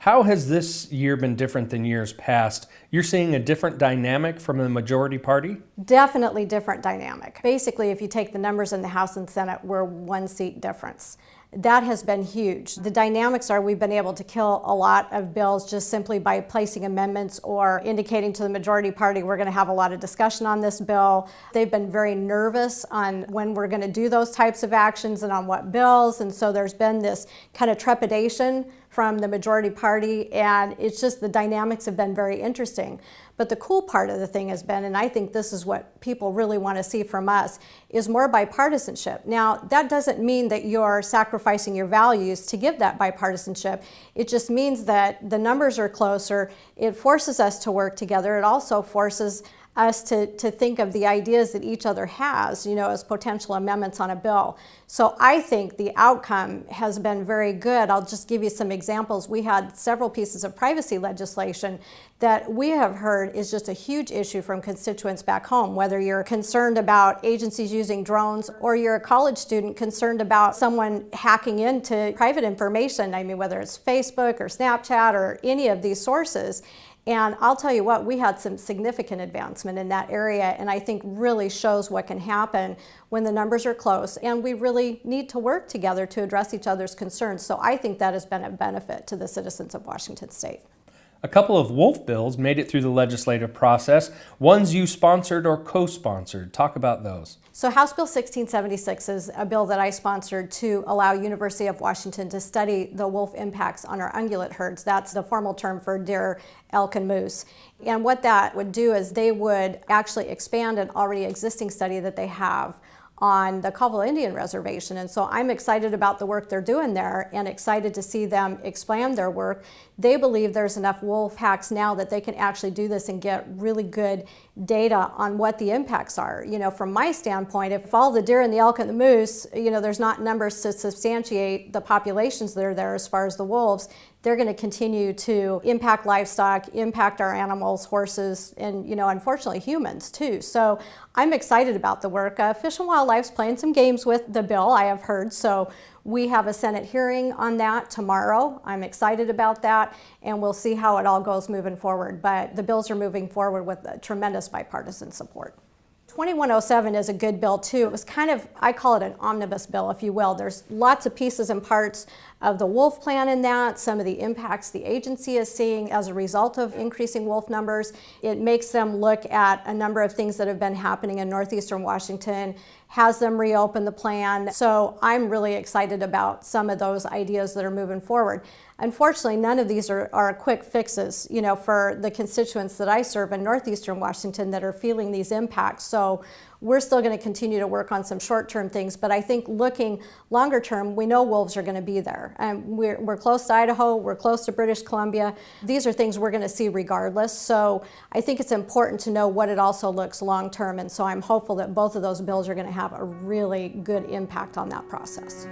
How has this year been different than years past? You're seeing a different dynamic from the majority party? Definitely different dynamic. Basically, if you take the numbers in the House and Senate, we're 1 seat difference. That has been huge. The dynamics are we've been able to kill a lot of bills just simply by placing amendments or indicating to the majority party we're going to have a lot of discussion on this bill. They've been very nervous on when we're going to do those types of actions and on what bills, and so there's been this kind of trepidation from the majority party, and it's just the dynamics have been very interesting. But the cool part of the thing has been, and I think this is what people really want to see from us, is more bipartisanship. Now, that doesn't mean that you're sacrificing your values to give that bipartisanship. It just means that the numbers are closer. It forces us to work together. It also forces us to think of the ideas that each other has, as potential amendments on a bill. So I think the outcome has been very good. I'll just give you some examples. We had several pieces of privacy legislation that we have heard is just a huge issue from constituents back home, whether you're concerned about agencies using drones or you're a college student concerned about someone hacking into private information. I mean, whether it's Facebook or Snapchat or any of these sources. And I'll tell you what, we had some significant advancement in that area, and I think really shows what can happen when the numbers are close, and we really need to work together to address each other's concerns. So I think that has been a benefit to the citizens of Washington State. A couple of wolf bills made it through the legislative process, ones you sponsored or co-sponsored. Talk about those. So House Bill 1676 is a bill that I sponsored to allow University of Washington to study the wolf impacts on our ungulate herds. That's the formal term for deer, elk, and moose. And what that would do is they would actually expand an already existing study that they have on the Colville Indian Reservation. And so I'm excited about the work they're doing there and excited to see them expand their work. They believe there's enough wolf packs now that they can actually do this and get really good data on what the impacts are. From my standpoint, if all the deer and the elk and the moose, there's not numbers to substantiate the populations that are there as far as the wolves, they're going to continue to impact livestock, impact our animals, horses, and unfortunately humans too. So I'm excited about the work. Fish and Wildlife's playing some games with the bill, I have heard. So we have a Senate hearing on that tomorrow. I'm excited about that, and we'll see how it all goes moving forward. But the bills are moving forward with tremendous bipartisan support. 2107 is a good bill too. It was kind of, I call it an omnibus bill, if you will. There's lots of pieces and parts of the wolf plan in that, some of the impacts the agency is seeing as a result of increasing wolf numbers. It makes them look at a number of things that have been happening in northeastern Washington, has them reopen the plan. So I'm really excited about some of those ideas that are moving forward. Unfortunately, none of these are quick fixes, for the constituents that I serve in northeastern Washington that are feeling these impacts. So we're still going to continue to work on some short-term things, but I think looking longer term, we know wolves are going to be there. And we're close to Idaho, we're close to British Columbia. These are things we're going to see regardless. So I think it's important to know what it also looks long-term, and so I'm hopeful that both of those bills are going to have a really good impact on that process.